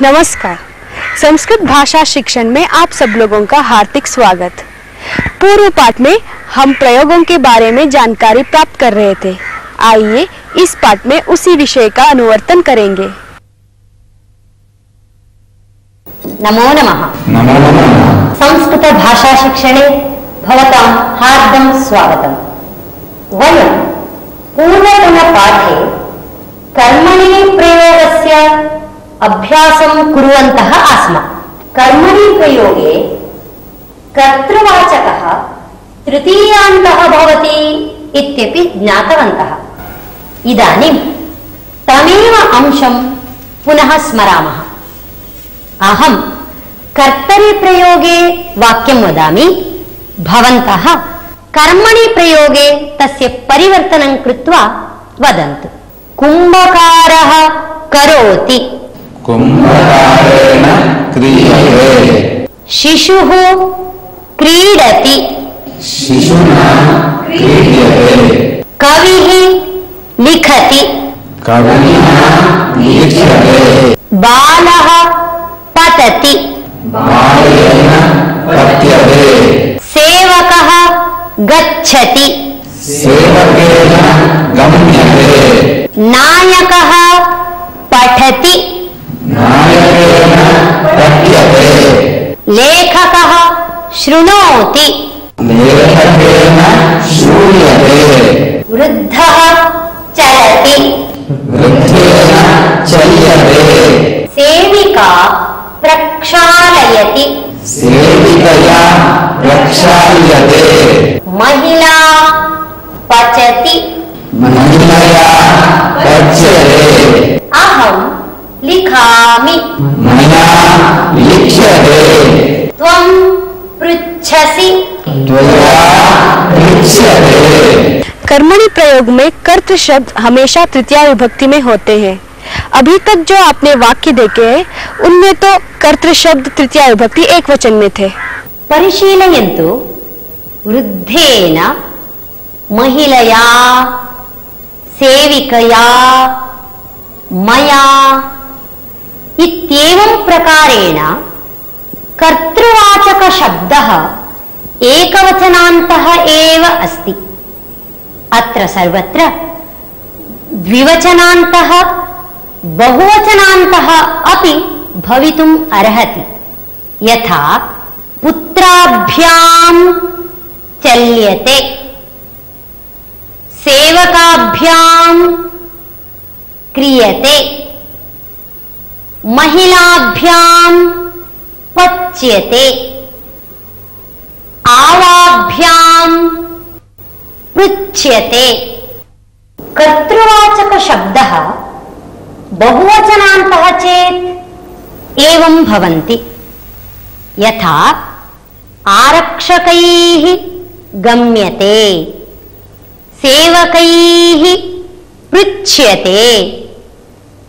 नमस्कार। संस्कृत भाषा शिक्षण में आप सब लोगों का हार्दिक स्वागत। पूर्व पाठ में हम प्रयोगों के बारे में जानकारी प्राप्त कर रहे थे। आइए इस पाठ में उसी विषय का अनुवर्तन करेंगे। नमो नमः। नमो नमः। संस्कृत भाषा शिक्षणे भवतां हार्दं स्वागतम्। वयं पूर्वतनपाठे कर्मणि प्रयोगस्य अभ्यासं कुर्वन्तः आस्म। कर्मणि प्रयोगे कर्तृवाचकः तृतीयान्तः भवति इत्यपि ज्ञातवन्तः। इदानीं तमेव अंशं पुनः स्मरामः। अहं कर्तरि प्रयोगे वाक्यं वदामि, भवन्तः कर्मणि प्रयोगे तस्य परिवर्तनं कृत्वा वदन्तु। कुम्भकारः करोति। कुम्भकारेण क्रियते। शिशुः क्रीडति। शिशुना क्रीड्यते। कविः लिखति। कविना लिख्यते। बालः पठति। बालेन पठ्यते। सेवकः गच्छति। सेवकेन गम्यते। नायकः पठति। नायकेन पठ्यते। लेखकः शृणोति। लेखकेन श्रूयते। वृद्धः चलति। वृद्धेन चल्यते। सेविका प्रक्षालयति। सेविकया प्रक्षाल्यते। महिला पचति। महिलया पच्यते। अहं लिखामि। मया लिख्यते। त्वं पृच्छसि। त्वया पृच्छ्यते। कर्मणि प्रयोग में कर्तृ शब्द हमेशा तृतीया विभक्ति में होते हैं। अभी तक जो आपने वाक्य देखे हैं उनमें तो कर्तृ शब्द तृतीया विभक्ति एक वचन में थे। परिशीलयन्तु। वृद्धेन, महिलया, सेविकया, मया इत्येवं प्रकारेण कर्तृवाचकशब्दः एकवचनान्तः एव अस्ति। अत्र सर्वत्र द्विवचनान्तः बहुवचनान्तः अपि भवितुम् अर्हति। यथा पुत्राभ्यां चल्यते, सेवकाभ्यां क्रियते, महिलाभ्यां पच्यते, आवाभ्यां पृच्छ्यते। कर्तृवाचक शब्दः बहुवचनान्तः चेत् एवं भवन्ति। यथा आरक्षकैः गम्यते, सेवकैः पृच्छ्यते,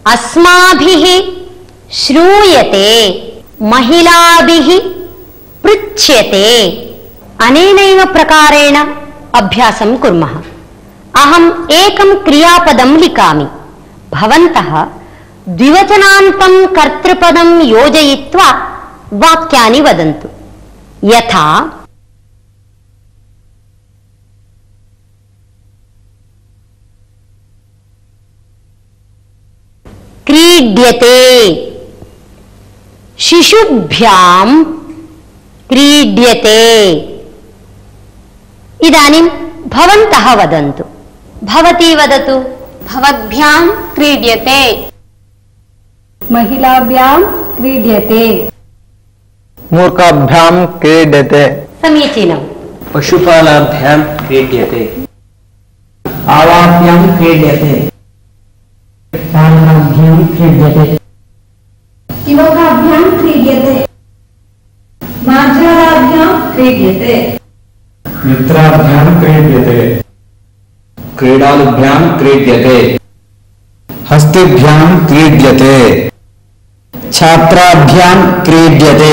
अस्माभिः श्रूयते, महिलाभिः पृच्छ्यते। अनेनैव प्रकारेण अभ्यासं कुर्मः। अहम् एकं क्रियापदं लिखामि। भवन्तः द्विवचनान्तं कर्तृपदं योजयित्वा वाक्यानि वदन्तु। यथा क्रीड्यते, शिशुभ्यां क्रीड्यते। इदानीं भवन्तः वदन्तु। भवती वदतु। भवद्भ्यां क्रीड्यते। महिलाभ्यां क्रीड्यते। मूर्खाभ्यां क्रीड्यते। समीचीनम्। पशुपालाभ्यां क्रीड्यते। आवाभ्यां क्रीड्यते। छात्राभ्यां क्रीड्यते। युवकाभ्यां क्रीड्यते। मार्जालाभ्यां क्रीड्यते। मित्राभ्यां क्रीड्यते। क्रीडालुभ्यां क्रीड्यते। हस्तिभ्यां क्रीड्यते। छात्राभ्यां क्रीड्यते।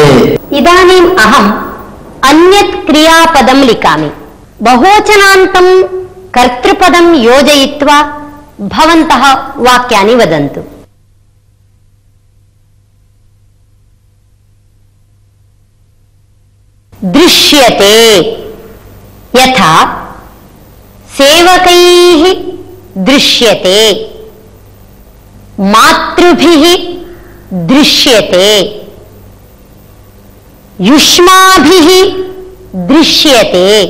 इदानीम् अहम् अन्यत् क्रियापदं लिखामि। बहुवचनान्तं कर्तृपदं योजयित्वा भवन्तः वाक्यानि वदन्तु। दृश्यते यथा सेवकैः दृश्यते, मातृभिः दृश्यते, युष्माभिः दृश्यते,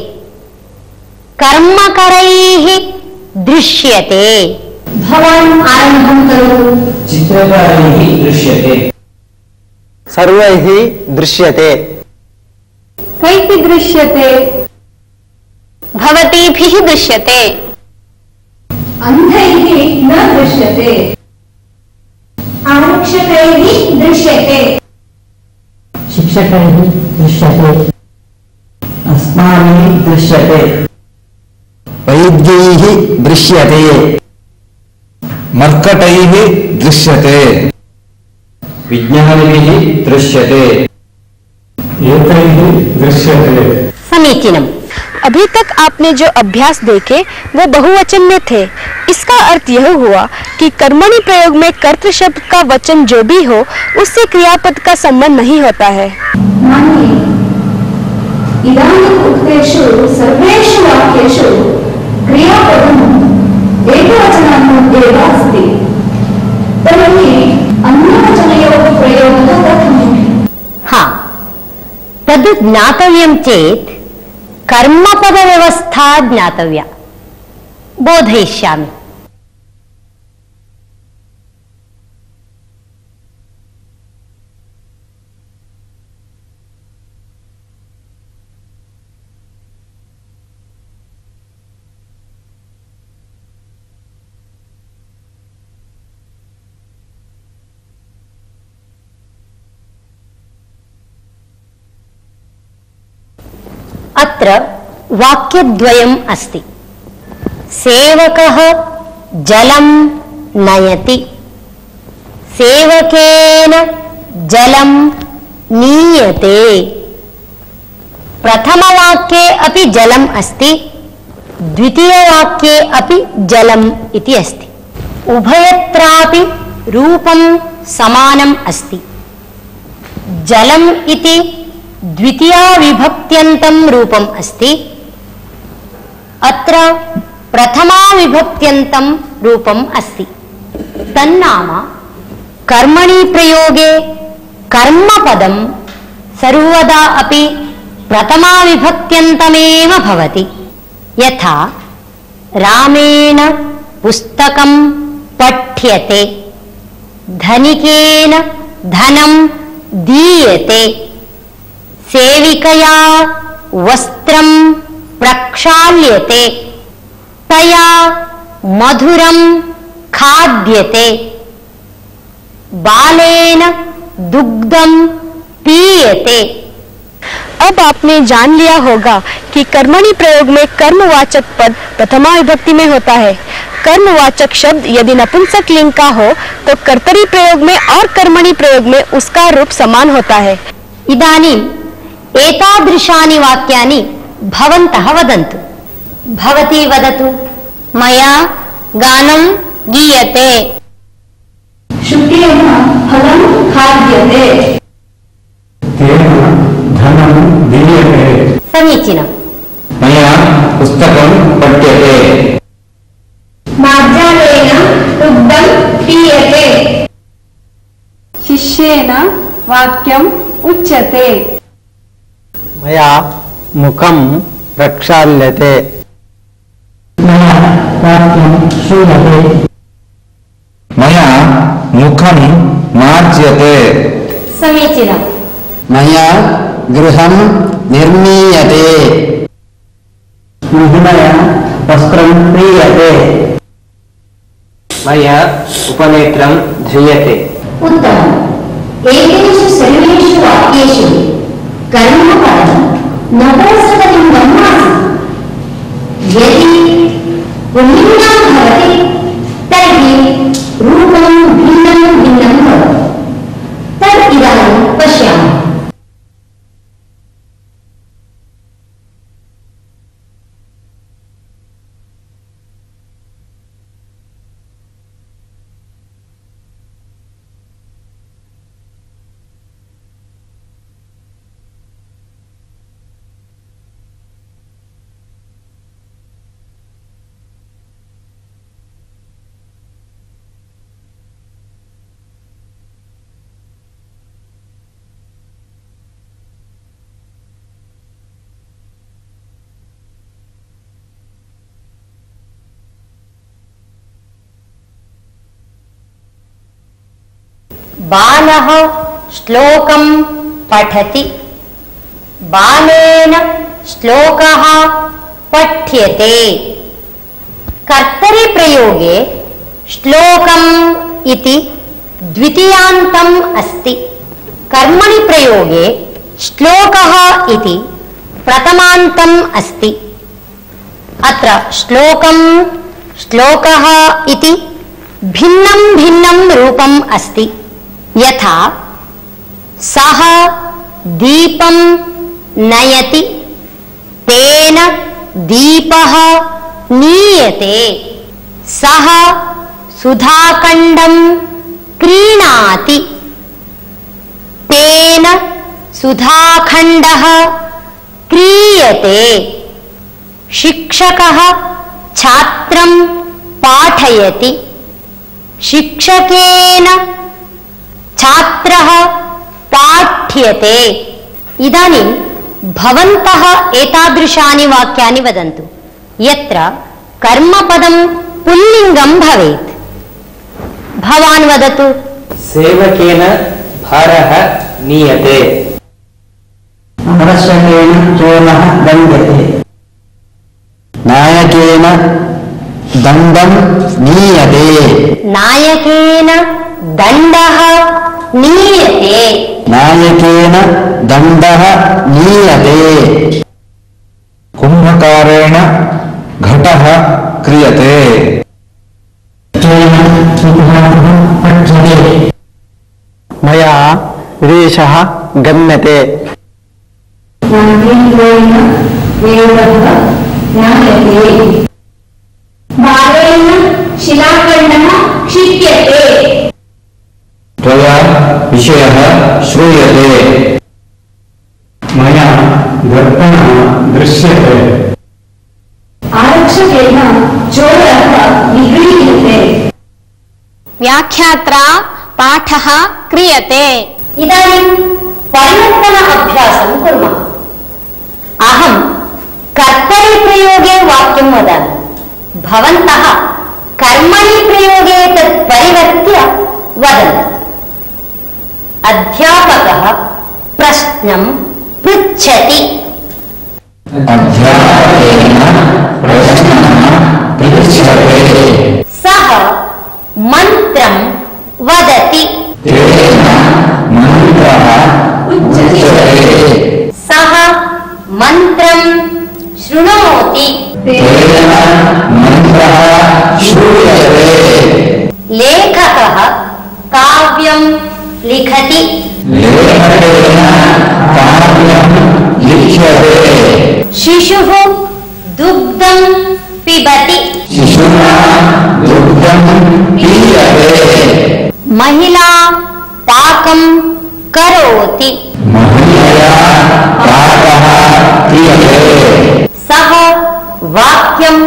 कर्मकरैः दृश्यते। भवान् आरम्भं करोतु। चित्रकारैः दृश्यते। सर्वैः दृश्यते। कैः दृश्यते? भवतीभिः दृश्यते। अन्धैः न दृश्यते। आरक्षकैः दृश्यते। शिक्षकैः दृश्यते। अस्माभिः दृश्यते। वैद्यैः दृश्यते। मर्कटैः दृश्यते। विज्ञानिभिः दृश्यते। एतैः दृश्यते। समीचीनम्। अभी तक आपने जो अभ्यास देखे वो बहुवचन में थे। इसका अर्थ यह हुआ कि कर्मणि प्रयोग में कर्तृ शब्द का वचन जो भी हो उससे क्रियापद का संबंध नहीं होता है। मानिए इदानीम् उक्तेषु सर्वेषु वाक्येषु क्रियापदम् एकवचनात्मकम् एव अस्ति। तर्हि अन्यवचनयोः प्रयोगः कथम्? हाँ, तद् ज्ञातव्यं चेत् कर्मपद व्यवस्था ज्ञातव्या। बोधयिष्यामि। अत्र वाक्यद्वयम् अस्ति। सेवकः जलं नयति, सेवकेन जलं नीयते। प्रथमवाक्ये अपि जलम् अस्ति, द्वितीयवाक्ये अपि जलम् इति अस्ति। उभयत्रापि रूपं समानम् अस्ति। जलम् इति द्वितीया विभक्त्यन्तं रूपम् अस्ति। अत्र प्रथमा विभक्त्यन्तं रूपम् अस्ति। तन्नाम कर्मणि प्रयोगे कर्मपदं सर्वदा अपि प्रथमा विभक्त्यन्तमेव भवति। यथा रामेण पुस्तकं पठ्यते, धनिकेन धनं दीयते, सेविकया वस्त्रं प्रक्षाल्यते, तया मधुरं खाद्यते, बालेन दुग्धं पीयते। अब आपने जान लिया होगा कि कर्मणि प्रयोग में कर्मवाचक पद प्रथमा विभक्ति में होता है। कर्मवाचक शब्द यदि नपुंसक लिंग का हो तो कर्तरी प्रयोग में और कर्मणि प्रयोग में उसका रूप समान होता है। इदानीम् एतादृशानि वाक्यानि भवन्तः वदन्तु। भवती वदतु। मया गानं गीयते। शुक्लेन फलं खाद्यते। तेन धनं दीयते। समीचीनम्। मया पुस्तकं पठ्यते। मार्जालेन दुग्धं पीयते। शिष्येन वाक्यम् उच्यते। मया मुखं प्रक्षाल्यते। मया वाक्यं श्रूयते। मया मुखं मार्ज्यते। समीचीनम्। मया गृहं निर्मीयते। मया वस्त्रं क्रीयते। मया उपनेत्रं ध्रियते। उत्तमम्। एतेषु सर्वेषु वाक्येषु कर्मपदं नपुंसकलिङ्गम् आसीत्। यदि पुल्लिङ्गं भवति तर्हि रूपं भिन्नं भिन्नं भवति। तद् इदानीं पश्यामः। बालः श्लोकं पठति, बालेन श्लोकः पठ्यते। कर्तरि प्रयोगे श्लोकम् इति द्वितीयान्तम् अस्ति, कर्मणि प्रयोगे श्लोकः इति प्रथमान्तम् अस्ति। अत्र श्लोकं श्लोकः इति भिन्नं भिन्नं रूपम् अस्ति। यथा सः दीपं नयति, तेन दीपः नीयते। सः सुधाखण्डं क्रीणाति, तेन सुधाखण्डः क्रीयते। शिक्षकः छात्रं पाठयति, शिक्षकेन छात्रः पाठ्यते। इदानीं भवन्तः एतादृशानि वाक्यानि वदन्तु यत्र कर्मपदं पुल्लिङ्गं भवेत्। भवान् वदतु। सेवकेन भारः नीयते। आवश्यकेन चोरः दण्ड्यते। नायकेन दण्डं नीयते। नायकेन दण्डः नीयते। नायकेन दण्डः नीयते। कुम्भकारेण घटः क्रियते। मया विदेशः गम्यते। नागेन्द्रेण वेदः ज्ञायते। बालेन शिलाखण्डः क्षिप्यते। त्वया विषयः श्रूयते। मया दर्पणः दृश्यते। आरक्षकेन चोरः निगृह्यते। व्याख्यात्रा पाठः क्रियते। इदानीं परिवर्तन अभ्यासं कुर्मः। अहं कर्तरि प्रयोगे वाक्यं वदामि, भवन्तः कर्मणि प्रयोगे तत् परिवर्त्य वदन्तु। अध्यापकः प्रश्नं पृच्छति। अध्यापकेन प्रश्नः पृच्छ्यते। सः मन्त्रं वदति। तेन मन्त्रः उच्यते। सः मन्त्रं शृणोति। तेन मन्त्रः श्रूयते। लेखकः काव्यं लिखति। लेखकेन काव्यं लिख्यते। शिशुः दुग्धं पिबति। शिशुना दुग्धं पीयते। महिला पाकं करोति। महिलया पाकः क्रियते। सः वाक्यं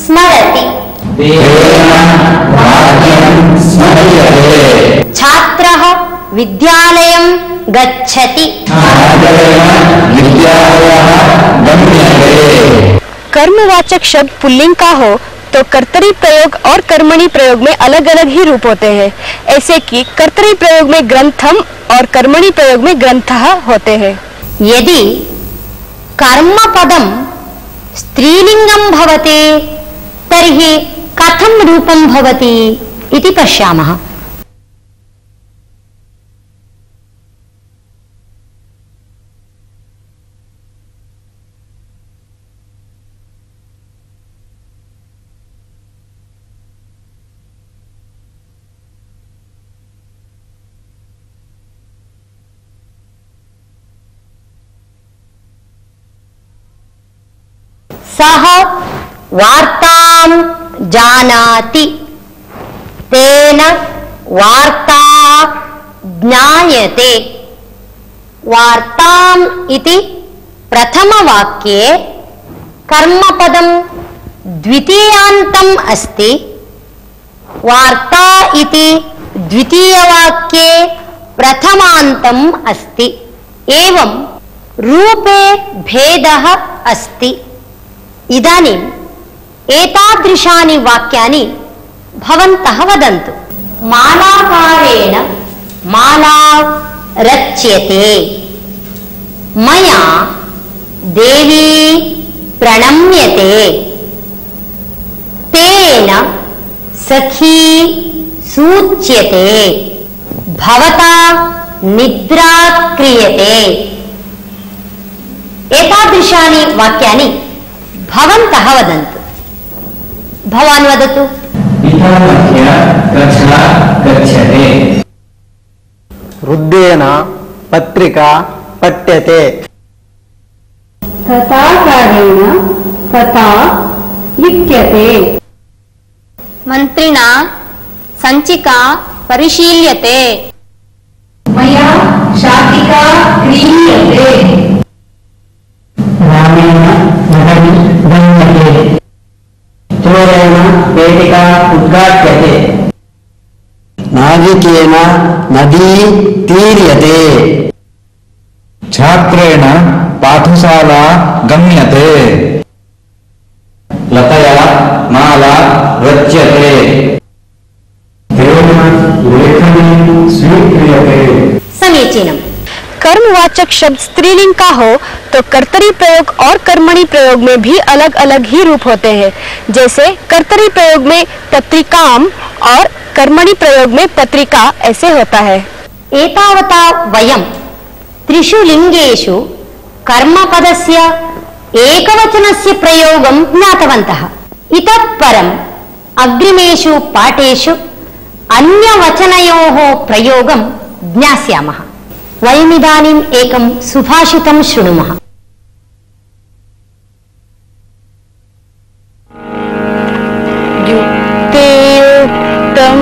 स्मरति। तेन वाक्यं स्मर्यते। छात्रः विद्यालयं गच्छति। छात्रेण विद्यालयः गम्यते। कर्मवाचक शब्द पुल्लिंग का हो तो कर्तरी प्रयोग और कर्मणि प्रयोग में अलग अलग ही रूप होते हैं। ऐसे कि कर्तरी प्रयोग में ग्रंथम और कर्मणि प्रयोग में ग्रंथः होते हैं। यदि कर्मपदं स्त्रीलिंगं भवति तर्हि कथं रूपं भवति इति पश्यामः। सः वार्तां जानाति। तेन वार्ता ज्ञायते। वार्ताम् इति प्रथमवाक्ये कर्मपदं द्वितीयान्तम् अस्ति। वार्ता इति द्वितीयवाक्ये प्रथमान्तम् अस्ति। एवं रूपे भेदः अस्ति। इदानीम् एतादृशानि वाक्यानि भवन्तः वदन्तु। मालाकारेण माला रच्यते। मया देवी प्रणम्यते। तेन सखी सूच्यते। भवता निद्रा क्रियते। एतादृशानि वाक्यानि भवन्तः वदन्तु। भवान् वदतु। पितामह्य कक्षा गच्छते। वृद्धेन पत्रिका पठ्यते। तथाकारेण कथा लिख्यते। मन्त्रिणा सञ्चिका परिशील्यते। मया शाटिका क्रीड्यते। रामेण नगरी गम्यते। चोरेण पेटिका उद्घाट्यते। नाविकेन नदी तीर्यते। छात्रेण पाठशाला गम्यते। लतया माला रच्यते। तेन लेखनी स्वीक्रियते। समीचीनम्। कर्मवाचक शब्द स्त्रीलिंग का हो तो कर्तरी प्रयोग और कर्मणि प्रयोग में भी अलग अलग ही रूप होते हैं। जैसे कर्तरी प्रयोग में पत्रिकाम और कर्मणि प्रयोग में पत्रिका ऐसे होता है। एतावता वयं त्रिषु लिंगेषु कर्मपदस्य एकवचनस्य प्रयोगं ज्ञातवन्तः। इतः परम् अग्रिमेषु पाठेषु अन्यवचनयोः प्रयोगं ज्ञास्यामः। वयमिदानीम् एकं सुभाषितं शृणुमः। युक्तियुक्तं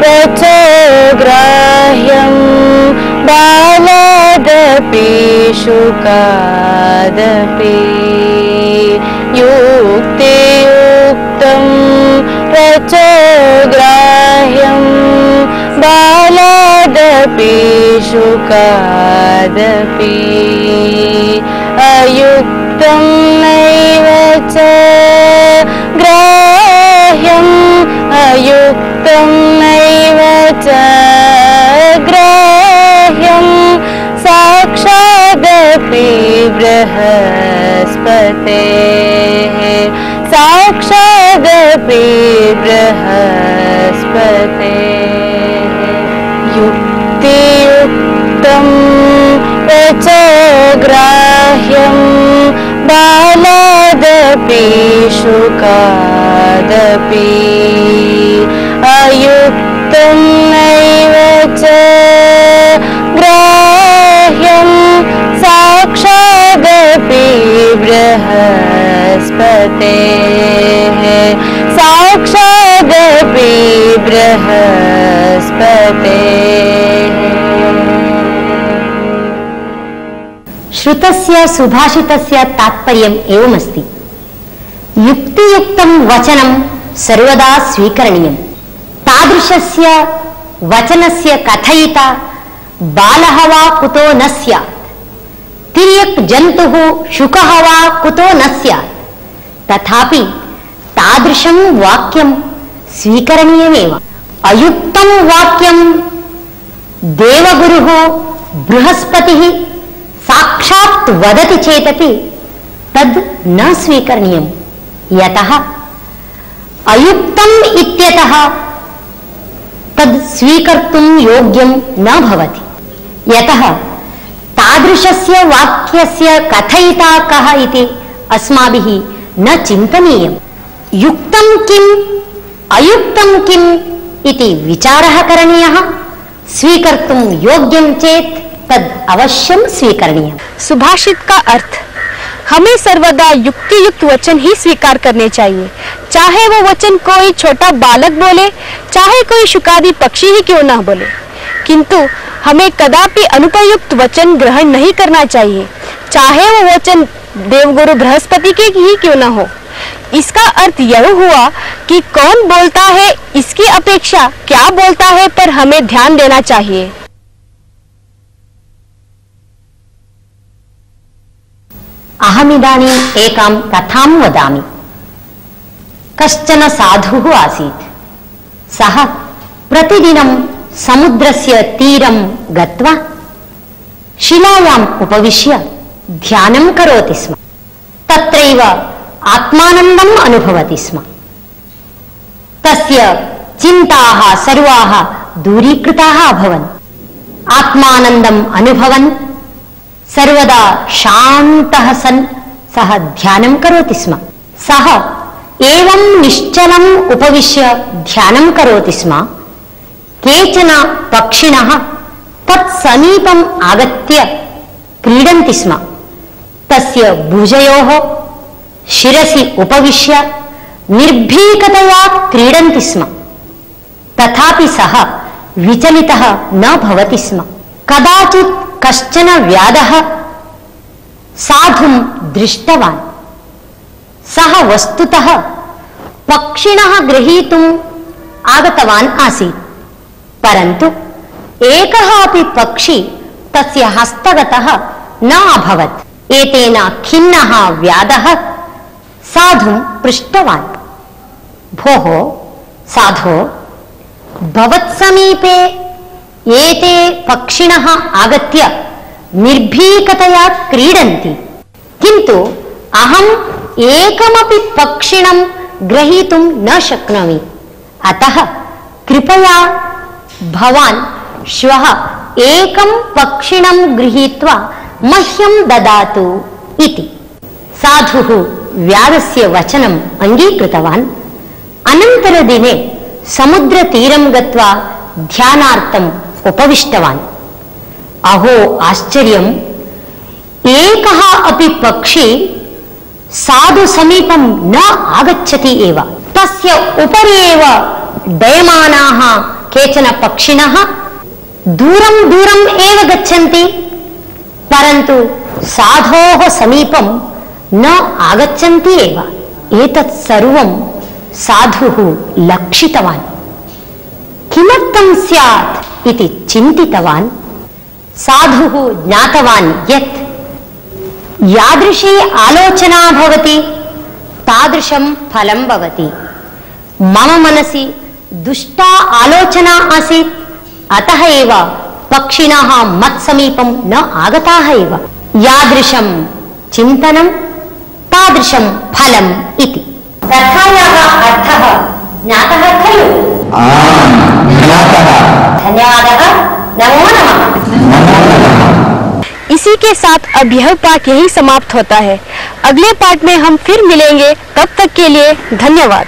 वचोग्राह्यं बालादपि शुकादपि। युक्तियुक्तं वचोग्राह्यं बालादपि शुकादपि। अयुक्तं नैव च ग्राह्यम् अयुक्तं नैव च ग्राह्यम् साक्षादपि बृहस्पतेः साक्षादपि बृहस्पतेः। युक्तियुक्तं वचोग्राह्यं बालादपि शुकादपि। अयुक्तं नैव च ग्राह्यं साक्षादपि बृहस्पतेः साक्षादपि बृहस्पतेः। श्रुतस्य सुभाषितस्य तात्पर्यम् एवमस्ति। युक्तियुक्तं वचनं सर्वदा स्वीकरणीयम्। तादृशस्य वचनस्य कथयिता बालः वा कुतो न स्यात्। तिर्यक् जन्तुः शुकः वा कुतो न स्यात्। तथापि तादृशं वाक्यं स्वीकरणीयमेव। अयुक्तं वाक्यं देवगुरुः बृहस्पतिः साक्षात् वदति चेदपि तद् न स्वीकरणीयम्। यतः अयुक्तम् इत्यतः तद् स्वीकर्तुं योग्यं न भवति। यतः तादृशस्य वाक्यस्य कथयिता कः इति अस्माभिः न चिन्तनीयम्। युक्तं किम् अयुक्तं किम् इति विचारः करणीयः। स्वीकर्तुं योग्यं चेत् तद् अवश्यं स्वीकरणीयम्। सुभाषित का अर्थ, हमें सर्वदा युक्ति युक्त वचन ही स्वीकार करने चाहिए, चाहे वो वचन कोई छोटा बालक बोले, चाहे कोई शुकादी पक्षी ही क्यों ना बोले। किंतु हमें कदापि अनुपयुक्त वचन ग्रहण नहीं करना चाहिए, चाहे वो वचन देवगुरु बृहस्पति के ही क्यों ना हो। इसका अर्थ यह हुआ कि कौन बोलता है इसकी अपेक्षा क्या बोलता है पर हमें ध्यान देना चाहिए। अहमिदानीम् एकां कथां वदामि। कश्चन साधुः आसीत्। सः प्रतिदिनं समुद्रस्य तीरं गत्वा शिलायाम् उपविश्य ध्यानं करोति स्म। तत्रैव आत्मानन्दम् अनुभवति स्म। तस्य चिन्ताः सर्वाः दूरीकृताः अभवन्। आत्मानन्दम् अनुभवन् सर्वदा शान्तः सन् सः ध्यानं करोति स्म। सः एवं निश्चलम् उपविश्य ध्यानं करोति स्म। केचन पक्षिणः तत्समीपम् आगत्य क्रीडन्ति स्म। तस्य भुजयोः शिरसि उपविश्य निर्भीकतया क्रीडन्ति स्म। तथापि सः विचलितः न भवति स्म। कदाचित् कश्चन व्याधः साधुं दृष्टवान्। सः वस्तुतः पक्षिणः गृहीतुम् आगतवान् आसीत्, परन्तु एकः अपि पक्षी तस्य हस्तगतः न अभवत्। एतेन खिन्नः व्याधः साधुं पृष्टवान्, भोः साधो, भवत्समीपे एते पक्षिणः आगत्य निर्भीकतया क्रीडन्ति, किन्तु अहम् एकमपि पक्षिणं ग्रहीतुं न शक्नोमि। अतः कृपया भवान् श्वः एकं पक्षिणं गृहीत्वा मह्यं ददातु इति। साधुः व्याधस्य वचनम् अङ्गीकृतवान्। अनन्तरदिने समुद्रतीरं गत्वा ध्यानार्थम् उपविष्टवान्। अहो आश्चर्यम्! एकः अपि पक्षी साधु समीपं न आगच्छति एव। तस्य उपरि एव डयमानाः केचन पक्षिणः दूरं दूरम् एव गच्छन्ति, परन्तु साधोः समीपं न आगच्छन्ति एव। एतत् सर्वं साधुः लक्षितवान्। किमर्थं स्यात् इति चिन्तितवान्। साधुः ज्ञातवान् यत् यादृशी आलोचना भवति तादृशं फलं भवति। मम मनसि दुष्टा आलोचना आसीत्, अतः एव पक्षिणः मत्समीपं न आगताः एव। यादृशं चिन्तनं तादृशं फलम् इति। कथायाः अर्थः ज्ञातः खलु? धन्यवादः। नमो नमः। इसी के साथ अब यह पाठ यही समाप्त होता है। अगले पाठ में हम फिर मिलेंगे। तब तक के लिए धन्यवाद।